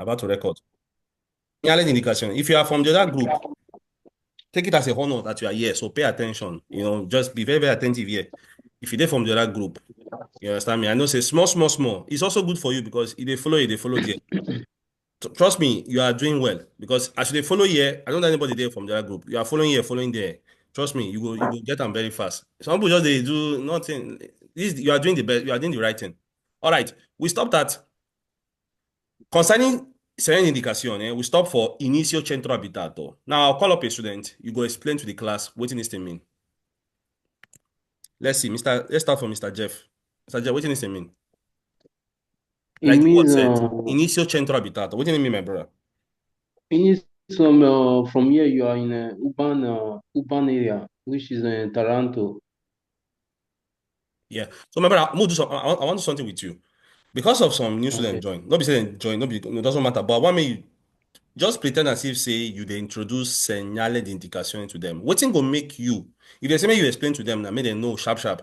About to record. Segnale indication. If you are from the other group, take it as a honor that you are here. So pay attention. Just be very, very attentive here. If you're from the other group, you understand me? I know say small, small, small. It's also good for you because if they follow there. Trust me, you are doing well because as they follow here, I don't know anybody there from the other group. You are following here, following there. Trust me, you will get them very fast. Some people just they do nothing. You are doing the best. You are doing the right thing. All right, we stopped at concerning segnale indication. We stop for inizio centro abitato. Now I'll call up a student. You go explain to the class what this thing mean. Let's see, Mister. Let's start from Mr. Jeff. Mr. Jeff, what does it mean? It Like the word means said, inizio centro abitato. What do you mean, my brother? it means from here you are in a urban area, which is in Toronto. Yeah. So my brother, I'm gonna do some, I want to do something with you. Because of some new Okay. students join. Nobody say they join, nobody, it doesn't matter. But what me you just pretend as if say you they introduce segnale di indicazione to them. Waiting go make you. If they say make you explain to them now, make them know sharp sharp.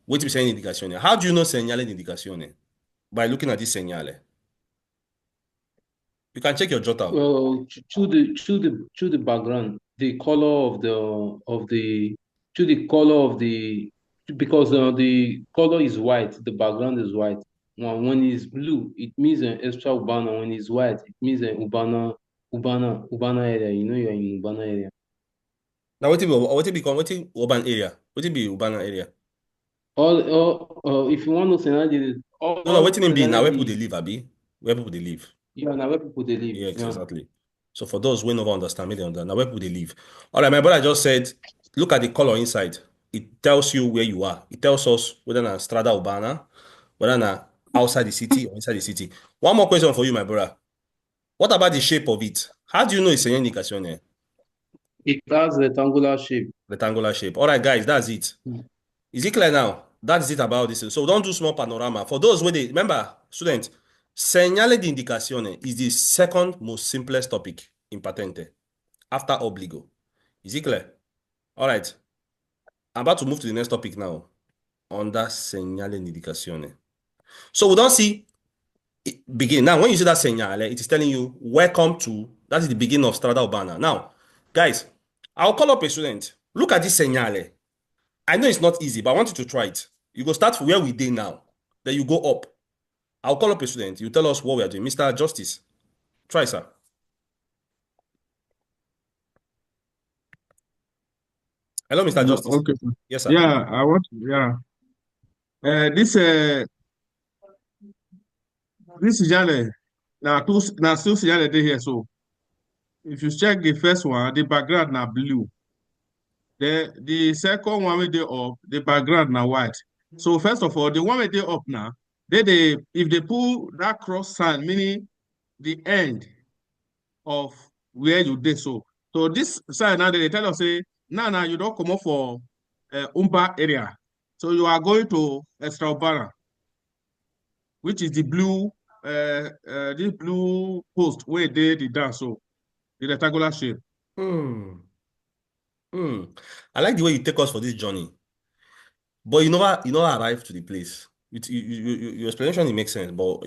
What you saying indicazione? How do you know segnale di indicazione? By looking at this segnale. You can check your jota. Well, through the background, the color of the through the color of the because the color is white, the background is white. When it's blue, it means an extra urbana. When it's white, it means an urbana area. You know you're in urbana area. Now what it be urban area? What it be urban area? All if you want to scenario, No, what all it be now where people they scenario, live, Abi? Where people they live. yeah, now where people they live. Yeah, Yeah. exactly. So for those who never understand, me they understand. Now where people they live. All right, my brother just said, look at the color inside. It tells you where you are. It tells us whether na Strada Urbana, whether na outside the city or inside the city. One more question for you, my brother. What about the shape of it? How do you know it's an indication? It has rectangular shape. Rectangular shape. All right, guys, that's it. Is it clear now? That is it about this. So don't do small panorama. For those where they remember, students, segnale di indicazione is the second most simplest topic in patente after obligo. Is it clear? All right. I'm about to move to the next topic now. Under segnale di indicazione. So we don't see it begin. Now, when you see that segnale, it is telling you, welcome to, that is the beginning of Strada Urbana. Now, guys, I'll call up a student. Look at this segnale. I know it's not easy, but I want you to try it. You go start from where we did now. Then you go up. I'll call up a student. You tell us what we are doing. Mr. Justice, try, sir. Hello, Mr. Justice. Okay. Yes, sir. Yeah, I want. Yeah. This this Yale now still Yale dey here. So if you check the first one, the background now blue. The second one wey dey up, the background now white. So first of all, the one wey dey up now, they if they pull that cross sign, meaning the end of where you dey. So this sign now they tell us say now you don't come up for Umba area. So you are going to Extraubara, which is the blue this blue post where they the dance so the rectangular shape. Hmm. Hmm. I like the way you take us for this journey, but you never arrive to the place. Your explanation it makes sense, but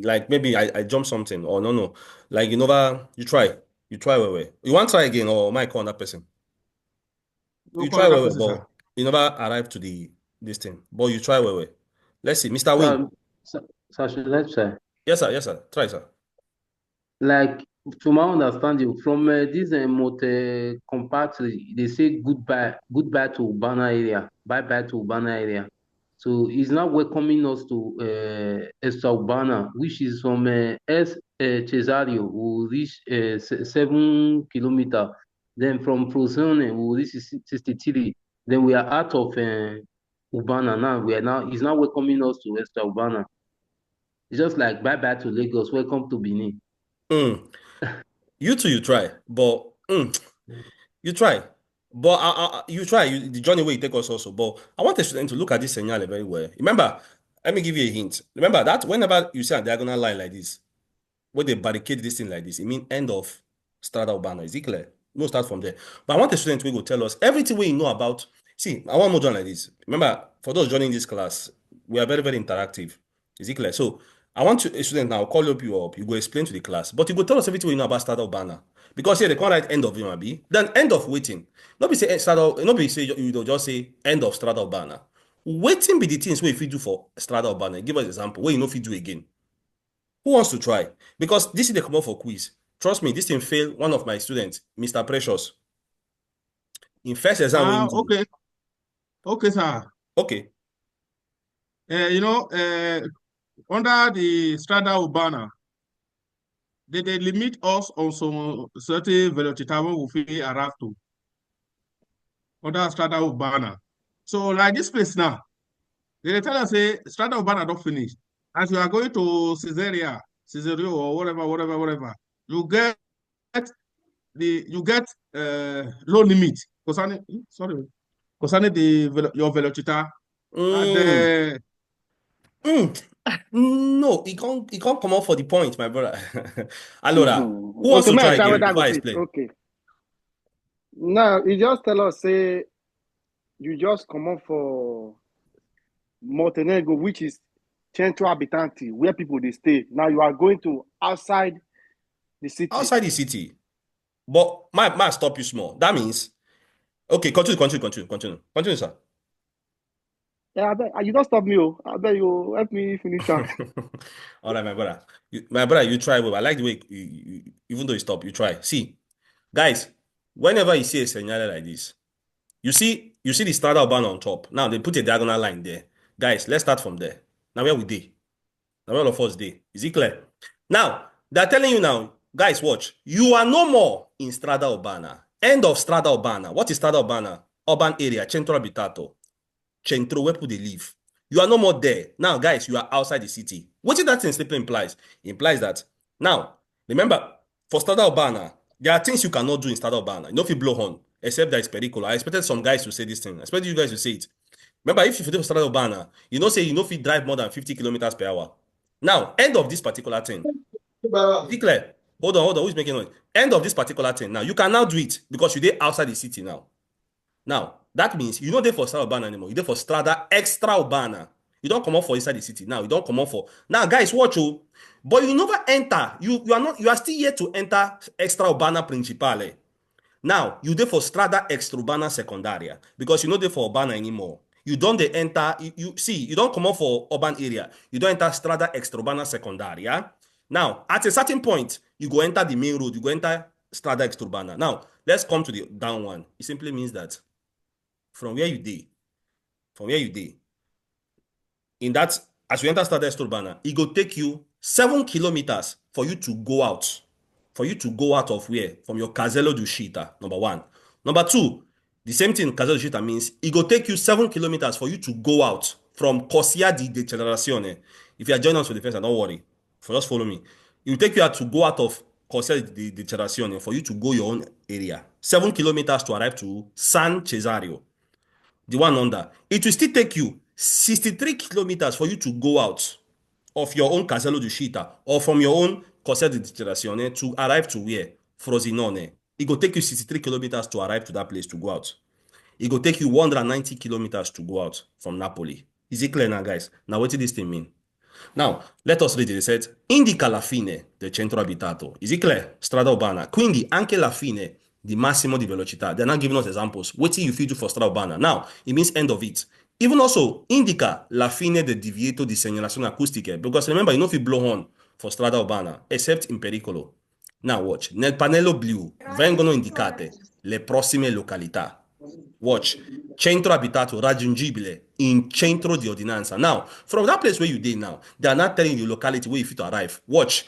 like maybe I jumped something or no, like you try well. You want to try again or might call on that person? No You call try another well, person, sir. but you never arrive to the this thing. But you try well. Let's see, Mr. Win. So, so should I say? Yes, sir. Yes, sir. Try, sir. Like, to my understanding, from this motor compact, they say goodbye to Urbana area, bye bye to Urbana area. So he's now welcoming us to Extra Urbana, which is from Cesario, we reach 7 kilometers. Then from Frosone, we reach 63. Then we are out of Urbana now. He's now welcoming us to Extra Urbana. It's just like bye bye to Lagos, welcome to Benin. Mm. You too, you try, but you try. But you try. The journey where you take us also. But I want the student to look at this señale very well. Remember, let me give you a hint. Remember that whenever you see a diagonal line like this, where they barricade this thing like this, it means end of Strada Urbana. Is it clear? No start from there. But I want the student to go tell us everything we know about. See, I want more done like this. Remember, for those joining this class, we are very, very interactive. Is it clear? So I want to, a student now, call you up, you go explain to the class, but you go tell us everything you know about Strada Urbana. Because here they can't write end of UMB, then end of waiting. Not be say Strada, not be say you don't just say end of Strada Urbana. Waiting be the things where if you do for Strada Urbana. Give us an example where you know if you do again. Who wants to try? Because this is the come up for quiz. Trust me, this thing failed one of my students, Mr. Precious. In first exam, when you do. Okay, sir. Okay. You know, under the Strada Urbana, they limit us on some certain velocity we arrive to under Strada Urbana. So, like this place now, they tell us say Strada Urbana don't finish. As you are going to Caesarea or whatever, you get low limit concerning your velocita and Mm. No, he can't come out for the point, my brother. Allora, who wants Okay, to may I try try again whether I before go I fit. explain? Okay. Now you just tell us say you just come up for Montenegro, which is Centro Abitanti, where people they stay. Now you are going to outside the city. Outside the city. But might stop you small. That means, okay, continue, sir. Yeah, I bet you don't stop me. Oh, I bet you help me finish up. All right, my brother. You try. Well, I like the way, even though you stop, you try. See, guys, whenever you see a segnale like this, you see the starter band on top. Now they put a diagonal line there. Guys, let's start from there. Now where we dey? Now where all of us dey? Is it clear? Now, they're telling you now, guys, watch. You are no more in Strada Urbana. End of Strada Urbana. What is Strada Urbana? Urban area, centro abitato. Centro, where people they live. You are no more there. Now, guys, you are outside the city. What did that thing simply implies? It implies that, now, remember, for Strada Urbana, there are things you cannot do in Strada Urbana. You know if you blow horn, except that it's pericular. I expected some guys to say this thing. I expected you guys to say it. Remember, if you do for Strada Urbana, you know say you know if you drive more than 50 kilometers per hour. Now, end of this particular thing. Be clear. Hold on. Who's making noise? End of this particular thing. Now, you can now do it because you're outside the city now. Now, that means you're not there for Strada Urbana anymore. You're there for Strada Extra Urbana. You don't come up for inside the city. Now, you don't come up for. Now, guys, watch you. But you never enter. You are still yet to enter Extra Urbana Principale. Now, you there for Strada Extraurbana Secundaria because you're not there for Urbana anymore. You don't they enter, you don't come up for urban area. You don't enter Strada Extraurbana Secundaria. Now, at a certain point, you go enter the main road, you go enter Strada Extraurbana. Now, let's come to the down one. It simply means that from where you dey, in that, as you enter Strada Extraurbana, it go take you 7 kilometers for you to go out. For you to go out of where? From your Casello d'Uscita, number one. Number two, the same thing Casello d'Uscita means it go take you 7 kilometers for you to go out from Corsia di Degenerazione. If you are joining us for the first time, don't worry. Just follow me. It will take you to go out of Corsia di Degenerazione for you to go your own area. 7 kilometers to arrive to San Cesario. The one under. It will still take you 63 kilometers for you to go out of your own Casello d'Uscita or from your own Corsia di Degenerazione to arrive to where? Frosinone. It go take you 63 kilometers to arrive to that place to go out. It go take you 190 kilometers to go out from Napoli. Is it clear now, guys? Now, what does this thing mean? Now, let us read it. It said, indica la fine del centro abitato. Is it clear? Strada urbana. Quindi, anche la fine di massimo di velocità. They're not giving us examples. What you feel do for strada urbana? Now, it means end of it. Even also, indica la fine del divieto di segnalazione acustiche. Because remember, you know if you blow horn for strada urbana, except in pericolo. Now watch. Nel pannello blu vengono indicate le prossime località. Watch. Centro abitato raggiungibile in centro di ordinanza. Now, from that place where you dey now, they are not telling you the locality where you fit to arrive. Watch.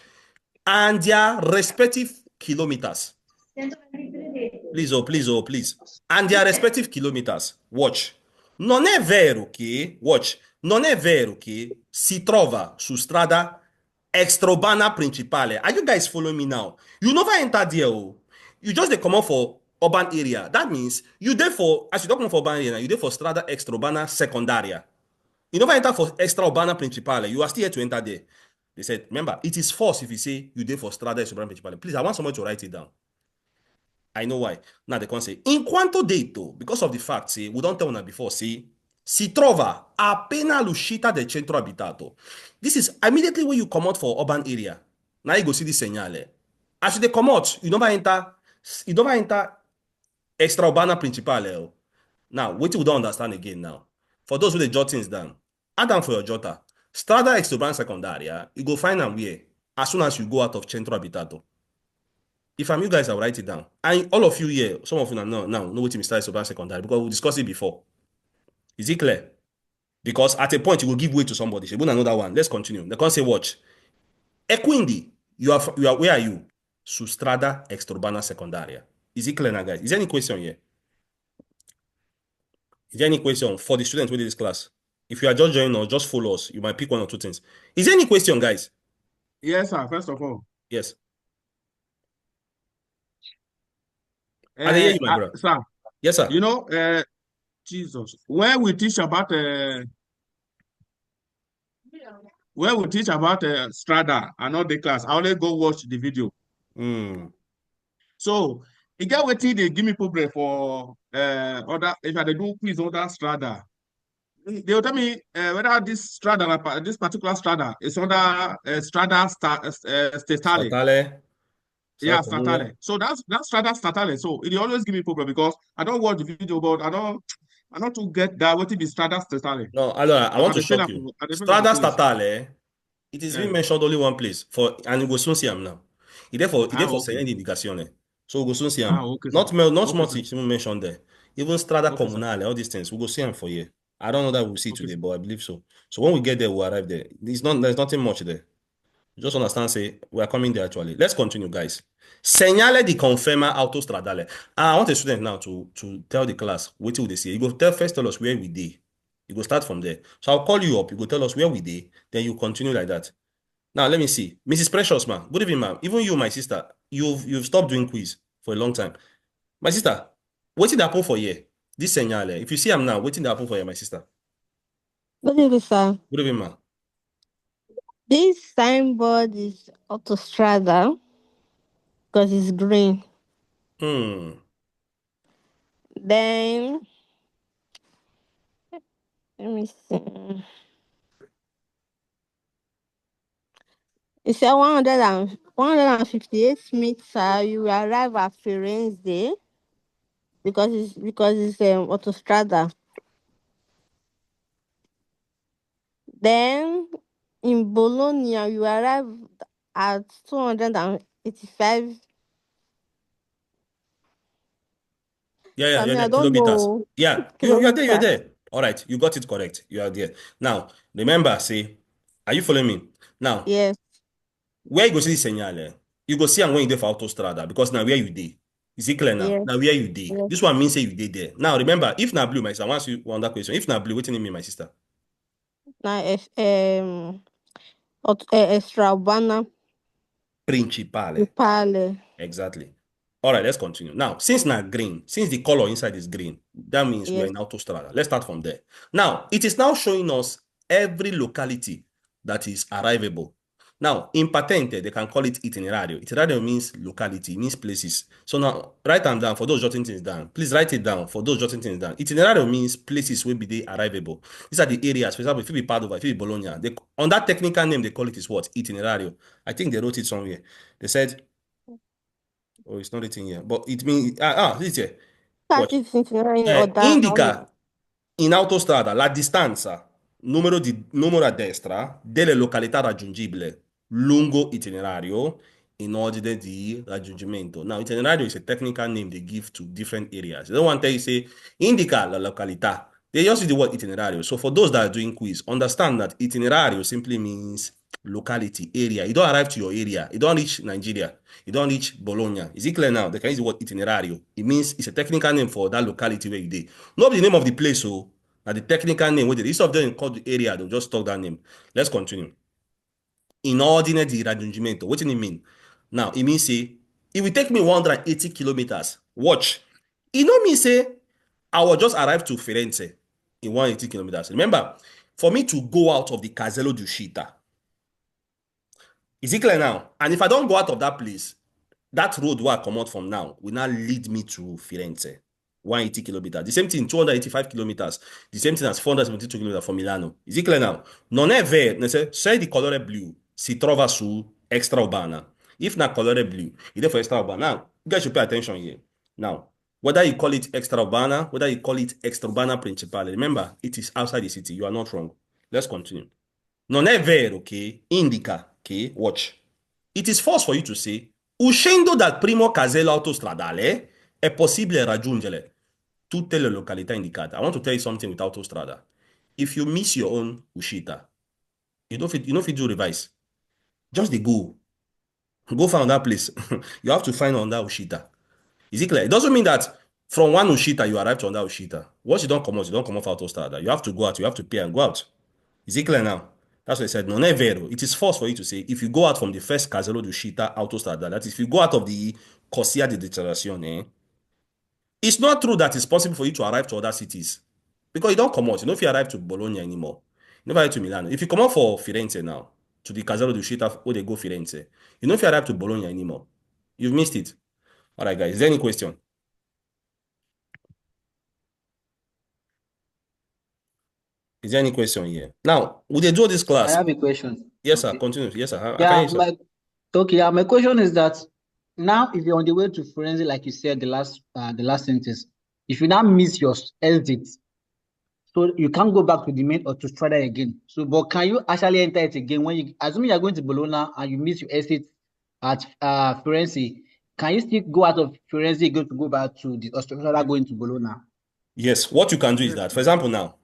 And their respective kilometers. Please. And their respective kilometers. Watch. Non è vero che, watch, non è vero che si trova su strada extraurbana principale. Are you guys following me now? You never enter there. Oh. You just dey come out for urban area. That means you there for, as you don't come for urban area, you there for strada extraurbana secundaria. You never enter for extraurbana principale. You are still here to enter there. They said, remember, it is false if you say you there for strada extraurbana principale. Please, I want someone to write it down. I know why. Now they can't say, in quanto detto, because of the fact, say, we don't tell una before, say, si trova appena all'uscita del centro abitato. This is immediately when you come out for urban area. Now you go see this segnale. As you dey comot, you never enter extra urbana principale. Oh. Now, wetin we don understand again now. For those who dey jot things down, add am for your jotter. Strada extra urbana secundaria, you go find am where? As soon as you go out of centro abitato. If I'm you guys, I'll write it down. And all of you here, some of you now know wetin be Strada extra urbana secundaria because we discussed it before. Is it clear? Because at a point you will give way to somebody. Shebu na know that one. Let's continue. They can't say watch. E quindi, you are where are you? Su strada extraurbana secondaria. Is it clear now, guys? Is there any question here? Is there any question for the students within this class? If you are just joining or just follow us, you might pick one or two things. Is there any question, guys? Yes, sir. First of all, Yes. I hear you, my brother. sir. Yes, sir. You know, Jesus, when we teach about Strada and all the class, I only go watch the video. So you get wetin they give me problem for other if I dey do quiz under Strada. They will tell me whether this Strada, this particular Strada is under Strada Statale. Statale. Yeah, Statale. So that's Strada Statale. So it always give me problem because I don't watch the video, but I don't to get that what it be Strada Statale. No, allora, I want to shock you. Strada Statale, it is being mentioned only one place and we go soon see him now. It therefore saying the indicazione. So we go soon see him. Okay, not much even mentioned there. Even Strada Comunale, all these things, we go see him for you. I don't know that we'll see today, but I believe so. So when we get there, we'll arrive there. There's nothing much there. Just understand, say, we are coming there actually. Let's continue, guys. Segnale di conferma autostradale. I want a student now to tell the class what will they say. You go first tell us where we did. You go start from there. So I'll call you up. You go tell us where we did. Then you continue like that. Now let me see. Mrs. Precious, ma'am. Good evening, ma'am. Even you, my sister, you've stopped doing quiz for a long time. My sister, what did happen for you? This segnale. If you see I'm now, what did happen for you, my sister? Good evening, sir. Good evening, ma'am. This signboard is autostrada because it's green. Then let me see. It's a 158 meter. You will arrive at Firenze because it's autostrada. Then in Bologna, you arrive at 285. Yeah, I kilometers. don't know. Yeah, you're there. All right, you got it correct. You are there. Now, remember, say, are you following me? Now, yes. Where you go see the segnale, you go see am when you dey for autostrada because now where you dey. Is it clear now? Yes. Now where you dey. Yes. This one means say you dey there. Now remember, if na blue, my sister, I want you on that question. If na blue, what do you mean, my sister? Now, extra urbana principale. Exactly. All right, let's continue. Now, since now green, since the color inside is green, that means we're in autostrada. Let's start from there. Now, it is now showing us every locality that is arrivable. Now, in patente, they can call it itinerario. Itinerario means locality, means places. So now, write them down for those jotting things down. Please write it down for those jotting things down. Itinerario means places where be they arrivable. These are the areas. For example, if it be Padova, if it be Bologna, on that technical name, they call it is what? Itinerario. I think they wrote it somewhere. They said, oh, it's not written here, but it means, this is here. Indica in autostrada la distanza numero a destra delle località raggiungibili lungo itinerario in ordine di raggiungimento. Now, itinerario is a technical name they give to different areas. They don't want to tell you, say, indica la località. They just use the word itinerario. So for those that are doing quiz, understand that itinerario simply means locality, area. You don't arrive to your area. You don't reach Nigeria. You don't reach Bologna. Is it clear now? They can use the word itinerario. It means it's a technical name for that locality where you did. Not the name of the place, so now the technical name. Instead of them call the area, they'll just talk that name. Let's continue. In ordine di raggiungimento. What do it mean? Now, it means say, it will take me 180 kilometers. Watch. It don't mean say, I will just arrive to Firenze in 180 kilometers. Remember, for me to go out of the Casello d'Uscita, is it clear now? And if I don't go out of that place, that road where I come out from now will now lead me to Firenze. 180 kilometers. The same thing, 285 kilometers. The same thing as 472 kilometers for Milano. Is it clear now? Non è vero, se di colore blu si trova su extraurbana. If not colore blu, it is for extraurbana. Now, you guys should pay attention here. Now, whether you call it extraurbana, whether you call it extraurbana principale, remember, it is outside the city. You are not wrong. Let's continue. Non è vero che indica che, watch, it is false for you to say, uscendo dal primo casello autostradale è possibile raggiungere tutte le località indicate. I want to tell you something with autostrada. If you miss your own uscita, you don't fit do revise. Just the go. Go find that place. You have to find on that uscita. Is it clear? It doesn't mean that from one uscita you arrive to another uscita. Once you don't come out for autostrada. You have to go out, you have to pay and go out. Is it clear now? That's what I said. Non è vero. It is false for you to say if you go out from the first casello di uscita autostrada, that is, if you go out of the corsia di deterrazione, it's not true that it's possible for you to arrive to other cities. Because you don't come out. You know if you arrive to Bologna anymore. You never arrive to Milano. If you come out for Firenze now, to the casello di uscita where they go Firenze, you know if you arrive to Bologna anymore. You've missed it. All right, guys. Is there any question? Is there any question here? Now, would they do this class? I have a question. Yes, sir. Okay. Continue. Yes, sir. I Yeah, can hear you, sir. my question is that now if you're on the way to Firenze, like you said the last sentence, if you now miss your exit, so you can't go back to the main autostrada again. So, but can you actually enter it again when you, assuming you're going to Bologna and you miss your exit at Firenze, can you still go out of Firenze go back to the autostrada going to Bologna? Yes, what you can do is that, for example, now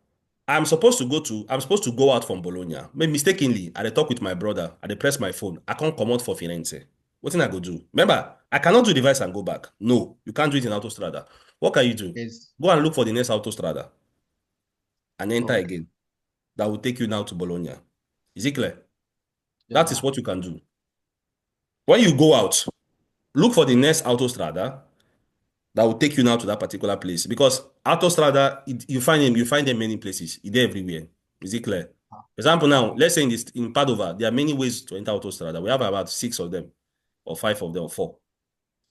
I'm supposed to go out from Bologna. Maybe mistakenly, I talk with my brother, I press my phone, I can't come out for Firenze. What thing I go do? Remember, I cannot do device and go back. No, you can't do it in autostrada. What can you do? Yes. Go and look for the next autostrada and enter Okay. again. That will take you now to Bologna. Is it clear? That is what you can do. When you go out, look for the next autostrada that will take you now to that particular place. Because autostrada, you find them many places. They're everywhere. Is it clear? For example, now, let's say in Padova, there are many ways to enter autostrada. We have about 6 of them, or 5 of them, or 4.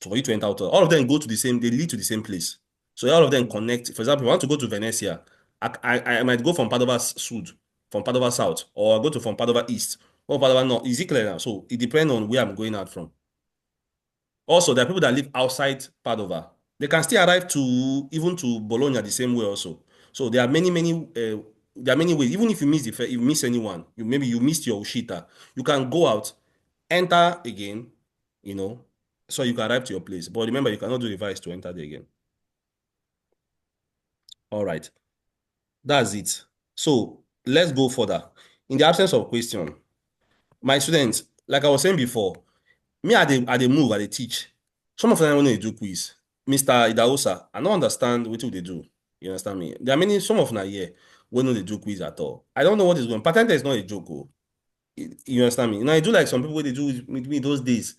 So for you to enter autostrada, all of them they lead to the same place. So all of them connect. For example, if you want to go to Venezia, I might go from Padova Sud, from Padova South, or I go from Padova East, or Padova North. Is it clear now? So it depends on where I'm going out from. Also, there are people that live outside Padova. They can still arrive even to Bologna the same way also. So there are many ways. Even if you miss anyone, maybe you missed your Ushita, you can go out, enter again, so you can arrive to your place. But remember, you cannot do revise to enter there again. All right. That's it. So let's go further. In the absence of question, my students, like I was saying before, me at the move, I they teach. Some of them when they do quiz. Mr. Idaosa, I don't understand what they do. You understand me? There are some of them here when they do quiz at all. I don't know what is going on. Patente is not a joke. You understand me? Now I do like some people they do with me those days.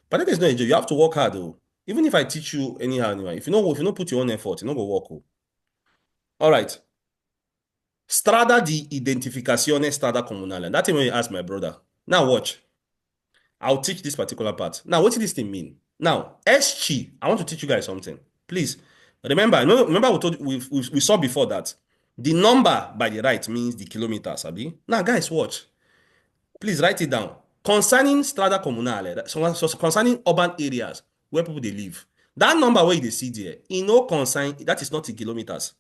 Patente is not a joke. You have to work hard though. Even if I teach you anyhow, anyway, if you don't put your own effort, you don't go work. All right. Strada di identificazione strada comunale. That's when you ask my brother. Now watch. I'll teach this particular part. Now, what does this thing mean? Now, SG, I want to teach you guys something. Please, remember we saw before that the number by the right means the kilometers, Abi. Now, guys, watch. Please write it down. Concerning strada comunale, so concerning urban areas where people they live, that number where they see there, that is not in kilometers.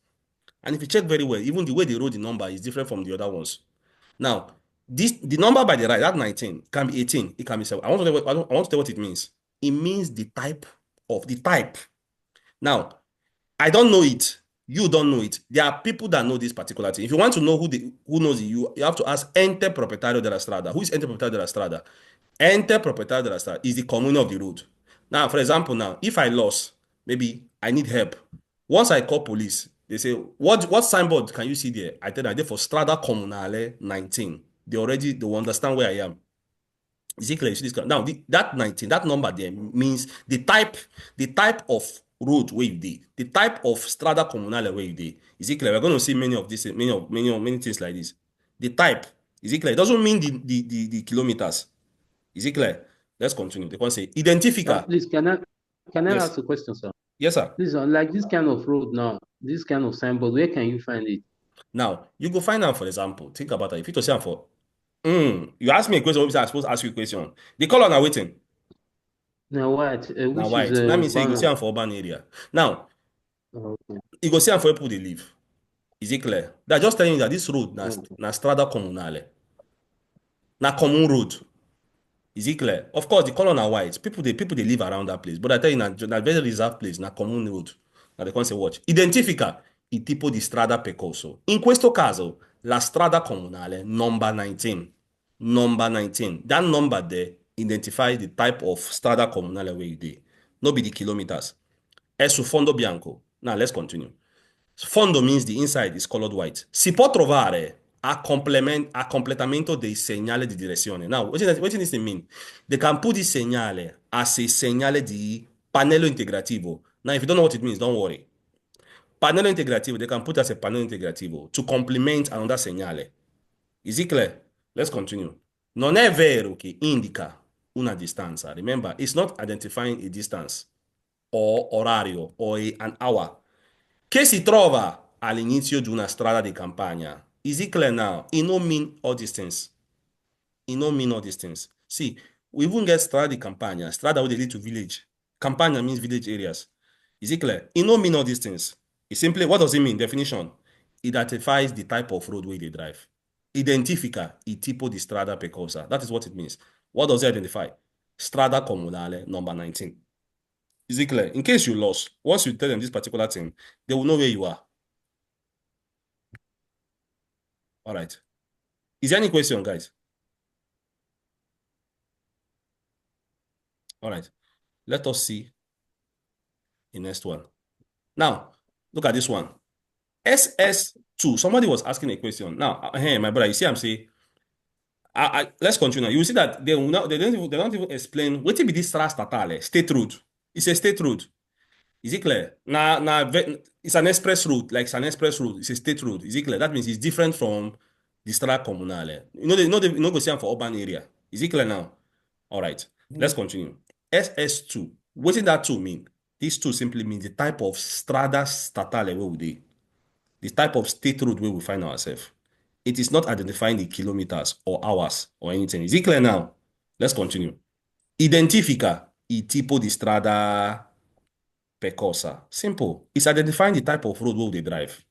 And if you check very well, even the way they wrote the number is different from the other ones. Now, the number by the right, that 19, can be 18, it can be 7. I want to tell you what it means. It means the type. Now, I don't know it. You don't know it. There are people that know this particular thing. If you want to know who knows it, you have to ask ente proprietario della strada. Who is ente proprietario della strada? Ente proprietario della strada is the comune of the road. Now, for example, now, if I lost, maybe I need help. Once I call police, they say, what signboard can you see there? I tell them, they're for Strada Comunale 19. They will understand where I am. Is it clear? Now, that 19, that number there means the type of road where you did, the type of Strada Comunale where you did. Is it clear? We're going to see many things like this. The type, is it clear? It doesn't mean the kilometers. Is it clear? Let's continue. They can say identifica. Please, can I Yes. ask a question, sir? Yes, sir. This one, like this kind of road now, this kind of signboard, where can you find it? Now, you go find out, for example, think about it. If you to say am for, you ask me a question, I'm supposed to ask you a question. The color now waiting. Now white, Now which is white. That means say you go see banner. am for urban area. Now, Okay. you go see am for where people they live. Is it clear? They're just telling you that this road Okay. na strada comunale. Na common road. Is it clear? Of course, the color na white. People they live around that place. But I tell you, na very reserved place, na common road. Now they can't say watch. Identifica il tipo di strada percorso. In questo caso, la strada comunale number 19. Number 19. That number there identifies the type of strada comunale where you dey. No be the kilometers. È su fondo bianco. Now let's continue. Fondo means the inside is colored white. Si può trovare a completamento dei segnali di direzione. Now, what does this mean? They can put this segnale as a segnale di pannello integrativo. Now, if you don't know what it means, don't worry. Pannello integrativo, they can put as a pannello integrativo to complement another segnale. Is it clear? Let's continue. Non è vero che indica una distanza. Remember, it's not identifying a distance or orario or an hour. Che si trova all'inizio di una strada di campagna. Is it clear now? It no mean all these things. It no mean all these things. See, we even get strada di campagna, strada where they lead to village. Campagna means village areas. Is it clear? It no mean all these things. It simply, what does it mean? Definition. It identifies the type of road where they drive. Identifica il tipo di strada percorsa. That is what it means. What does it identify? Strada comunale number 19. Is it clear? In case you lost, once you tell them this particular thing, they will know where you are. All right. Is there any question, guys? All right. Let us see the next one. Now, look at this one. SS2. Somebody was asking a question. Now, hey, my brother, you see I'm saying, let's continue. You see that they don't even explain what will be this strada statale, state road. It's a state road. Is it clear? It's an express route, like it's an express route. It's a state road. Is it clear? That means it's different from the strada comunale. You know, go see am for urban area. Is it clear now? All right. Let's continue. SS2. What does that two mean? These two simply mean the type of strada statale where we dey. The type of state road where we find ourselves. It is not identifying the kilometers or hours or anything. Is it clear now? Let's continue. Identifica il tipo di strada percorsa. Simple. It's identifying the type of road where they drive.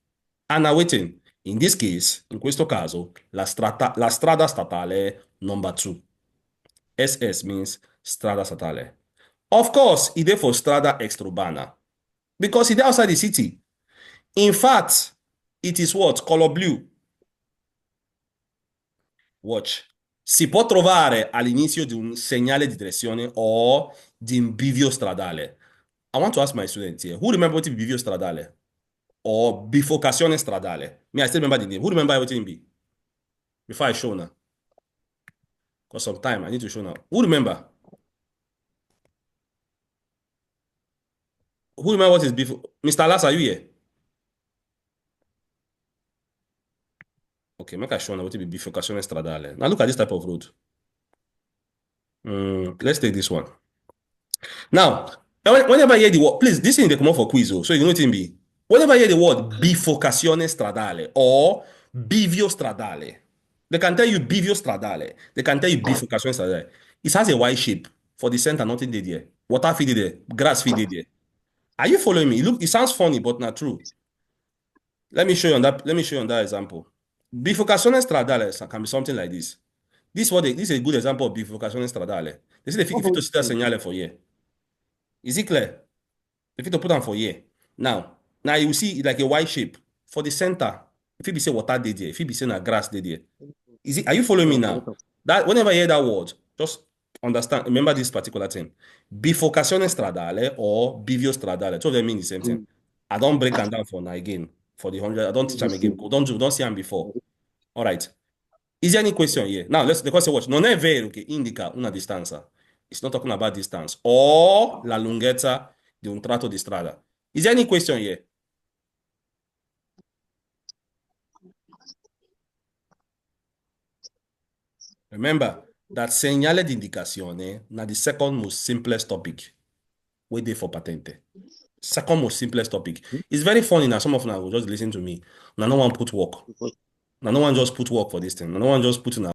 And now waiting. In this case, in questo caso, la strada statale number 2. SS means strada statale. Of course, it is for strada extraurbana because it is outside the city. In fact, it is what? Color blue. Watch. Si può trovare all'inizio di un segnale di direzione o di un bivio stradale. I want to ask my students here, who remember what is bivio stradale? Or bifocazione stradale? Me, I still remember the name. Who remember what it be? Before I show now. Because some time I need to show now. Who remember? Who remember what is bifo? Mr. Alas, are you here? Okay, make I show now what it be bifocazione stradale. Now look at this type of road. Let's take this one. Now, whenever you hear the word, please, this thing they come up for quiz, so you know what it be. Whenever you hear the word bifocazione stradale or bivio stradale, they can tell you bivio stradale. They can tell you bifocazione stradale. It has a Y shape. For the center, nothing did there. Water feed there. Grass feed there. Are you following me? It sounds funny, but not true. Let me show you on that example. Bifocazione stradale can be something like this. This is a good example of bifocazione stradale. They say if you to see that segnale for here. Is it clear? If you to put on for here. Now you will see like a Y shape. For the center, if you be say water dey there, if you be saying a grass dey there. Are you following me now? That whenever you hear that word, just understand, remember this particular thing. Bifocazione stradale or bivio stradale. Two of them mean the same thing. I don't break them down for now again. For the 100, I don't teach them again. Don't see them before. All right. Is there any question here? Now, the question watch. Non è vero che indica una distanza. It's not talking about distance. Or la lunghezza di un tratto di strada. Is there any question here? Remember that segnale di indicazione na the second most simplest topic wey dey for patente. Second most simplest topic. It's very funny now. Some of them will just listen to me. Now no one put work. Now no one just put work for this thing. Now no one just put in